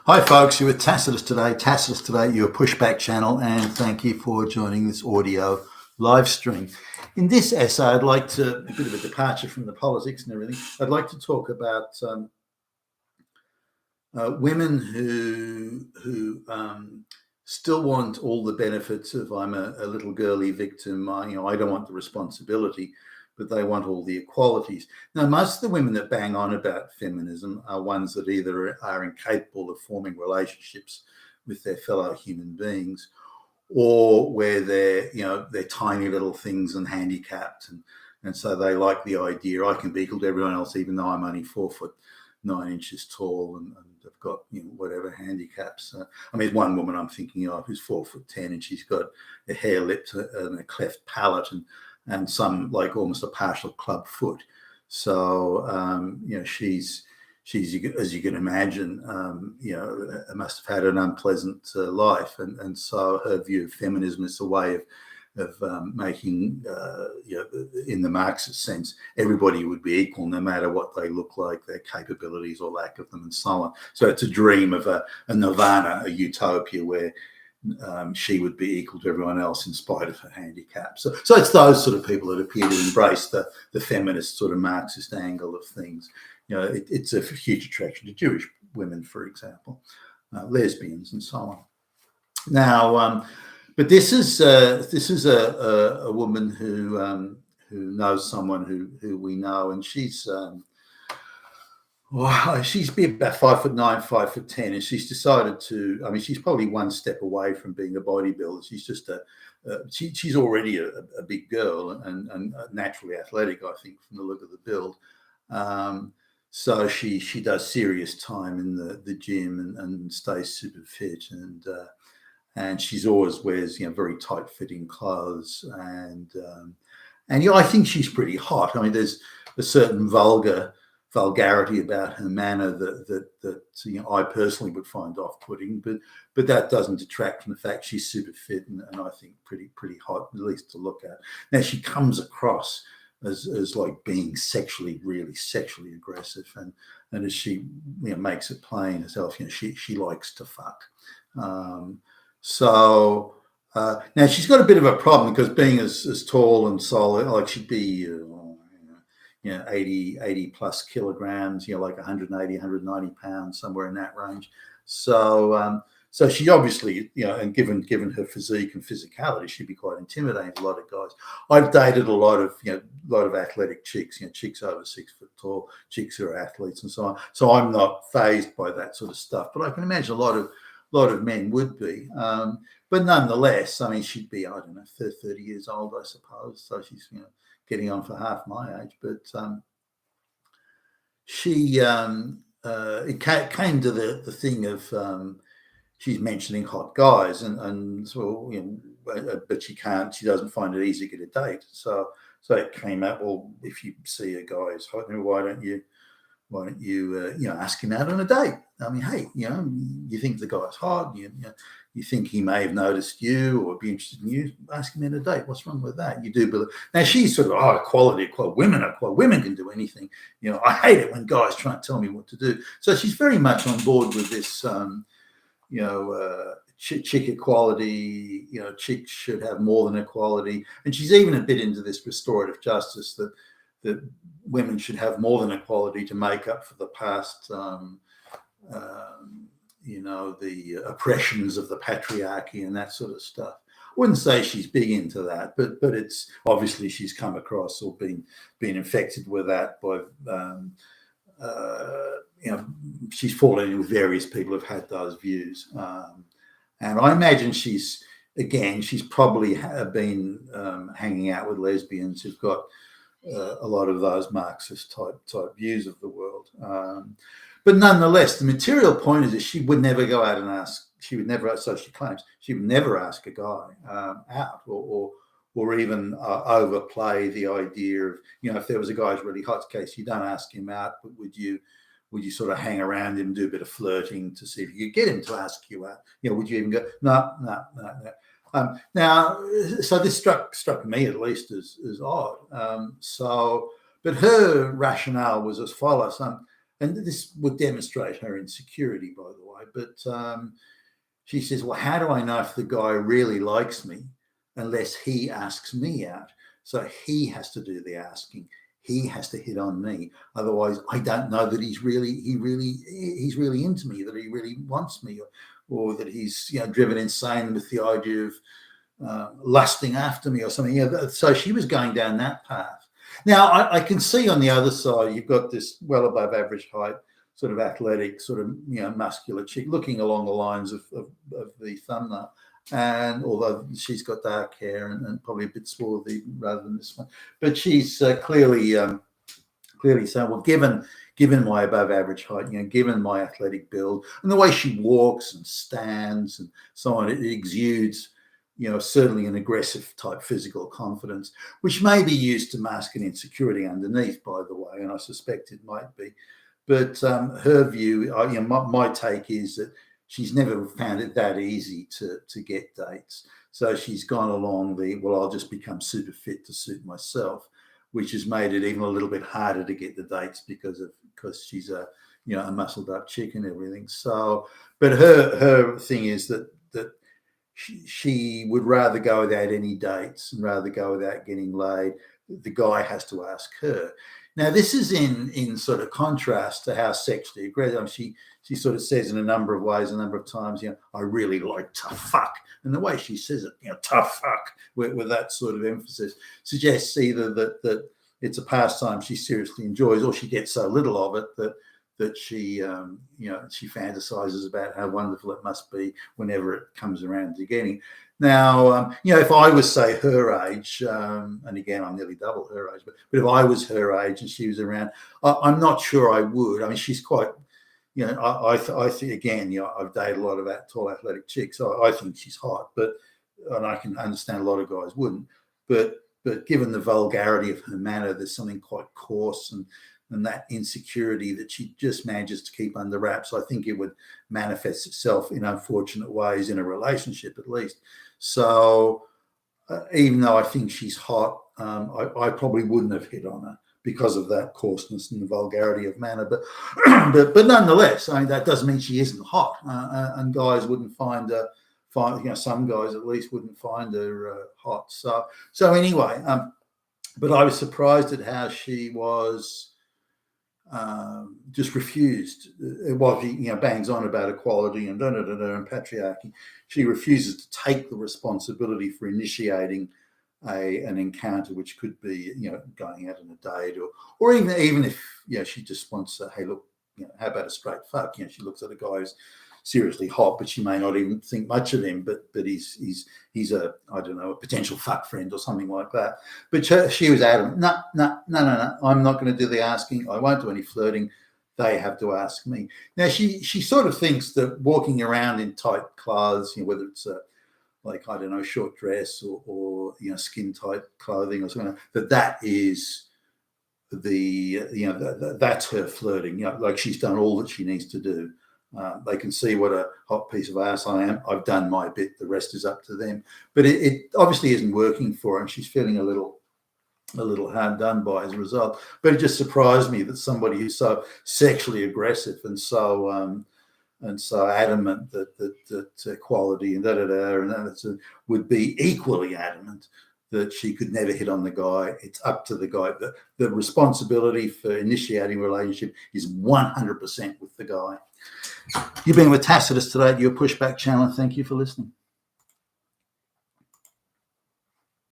Hi folks, you're with Tacitus Today. Tacitus Today, your pushback channel, and thank you for joining this audio live stream. In this essay, I'd like to, a bit of a departure from the politics and everything, I'd like to talk about women who still want all the benefits of I'm a little girly victim, I don't want the responsibility, but they want all the equalities. Now, most of the women that bang on about feminism are ones that either are incapable of forming relationships with their fellow human beings, or where they're tiny little things and handicapped, and so they like the idea I can be equal to everyone else, even though I'm only 4'9" tall and I've got whatever handicaps. There's one woman I'm thinking of who's 4'10" and she's got a hair lip and a cleft palate and some like almost a partial club foot. So she's as you can imagine, must have had an unpleasant life, and so her view of feminism is a way of making, in the Marxist sense, everybody would be equal no matter what they look like, their capabilities or lack of them, and so on. So it's a dream of a nirvana, a utopia where she would be equal to everyone else in spite of her handicap. So it's those sort of people that appear to embrace the feminist sort of Marxist angle of things. It's a huge attraction to Jewish women, for example, lesbians, and so on. Now, but this is a woman who knows someone who we know, and she's be about 5'9", 5'10", and she's decided to. She's probably one step away from being a bodybuilder. She's just she's already a big girl and naturally athletic, I think, from the look of the build. So she does serious time in the gym and stays super fit, and she's always wears very tight fitting clothes, and I think she's pretty hot. There's a certain vulgarity about her manner that I personally would find off-putting, but that doesn't detract from the fact she's super fit and I think pretty hot, at least to look at. Now, she comes across as like being really sexually aggressive, and as she makes it plain herself, she likes to fuck. So now she's got a bit of a problem because being as tall and solid, like she'd be 80 plus kilograms, like 180, 190 pounds, somewhere in that range. So she obviously, and given her physique and physicality, she'd be quite intimidating to a lot of guys. I've dated a lot of athletic chicks, chicks over 6 foot tall, chicks who are athletes and so on. So I'm not fazed by that sort of stuff, but I can imagine a lot of men would be. But nonetheless, she'd be, 30 years old, I suppose. So she's, getting on for half my age, but she it came to the thing of she's mentioning hot guys, and so but she doesn't find it easy to get a date. So it came out, well, if you see a guy is hot, why don't you ask him out on a date? Hey, you think the guy's hot, you think he may have noticed you or be interested in you, ask him on a date. What's wrong with that? You do believe. Now she's sort of, equality, women can do anything. I hate it when guys try and tell me what to do. So she's very much on board with this, chick equality. Chicks should have more than equality, and she's even a bit into this restorative justice that women should have more than equality to make up for the past, the oppressions of the patriarchy and that sort of stuff. I wouldn't say she's big into that, but it's obviously she's come across or been infected with that by, she's fallen in with various people who've had those views. And I imagine she's probably been hanging out with lesbians who've got a lot of those Marxist type views of the world. But nonetheless, the material point is that she would never go out and ask. She would never, so she claims, she would never ask a guy out or even overplay the idea of, if there was a guy who's really hot case, you don't ask him out, but would you sort of hang around him, do a bit of flirting to see if you could get him to ask you out? Would you even go, no. Now, so this struck me at least as odd. But her rationale was as follows, and this would demonstrate her insecurity, by the way. but she says, well, how do I know if the guy really likes me unless he asks me out? So he has to do the asking. He has to hit on me. Otherwise, I don't know that he's really into me, that he really wants me, or that he's driven insane with the idea of lusting after me or something. So she was going down that path. Now I can see on the other side, you've got this well above average height, sort of athletic, sort of muscular chick, looking along the lines of the thumbnail. And although she's got dark hair and probably a bit swarthy rather than this one, but she's clearly saying, well, given my above average height, given my athletic build and the way she walks and stands and so on, it exudes, certainly an aggressive type physical confidence, which may be used to mask an insecurity underneath, by the way, and I suspect it might be. But her view, my take is that she's never found it that easy to get dates. So she's gone along I'll just become super fit to suit myself, which has made it even a little bit harder to get the dates because she's a muscled up chick and everything. So, but her thing is that she would rather go without any dates and rather go without getting laid. The guy has to ask her. Now, this is in sort of contrast to how sexually aggressive. She sort of says in a number of ways, a number of times, I really like tough fuck. And the way she says it, tough fuck, with that sort of emphasis, suggests either that it's a pastime she seriously enjoys, or she gets so little of it that she she fantasizes about how wonderful it must be whenever it comes around to getting. Now, if I was, say, her age, and again, I'm nearly double her age, but if I was her age and she was around, I'm not sure I would. I mean, she's quite, I think, again, I've dated a lot of tall athletic chicks. So I think she's hot, and I can understand a lot of guys wouldn't. But given the vulgarity of her manner, there's something quite coarse and that insecurity that she just manages to keep under wraps. I think it would manifest itself in unfortunate ways in a relationship, at least. So even though I think she's hot, I probably wouldn't have hit on her because of that coarseness and the vulgarity of manner. But but nonetheless, I mean, that doesn't mean she isn't hot, and guys wouldn't find her. Some guys at least wouldn't find her hot. So anyway, but I was surprised at how she was. Just refused. While she bangs on about equality and and patriarchy, she refuses to take the responsibility for initiating an encounter, which could be going out on a date, or even if she just wants to, hey, look, how about a straight fuck? She looks at a guy who's seriously hot, but she may not even think much of him, but he's a, I don't know, a potential fuck friend or something like that. But she was adamant, no, I'm not going to do the asking. I won't do any flirting. They have to ask me. Now, she sort of thinks that walking around in tight clothes, whether it's like, I don't know, short dress or skin tight clothing or something, that is that's her flirting. Like she's done all that she needs to do. They can see what a hot piece of ass I am. I've done my bit. The rest is up to them. But it obviously isn't working for her, and she's feeling a little hard done by as a result. But it just surprised me that somebody who's so sexually aggressive and so adamant that equality and that would be equally adamant that she could never hit on the guy. It's up to the guy. The responsibility for initiating a relationship is 100% with the guy. You've been with Tacitus today at your Pushback channel. Thank you for listening.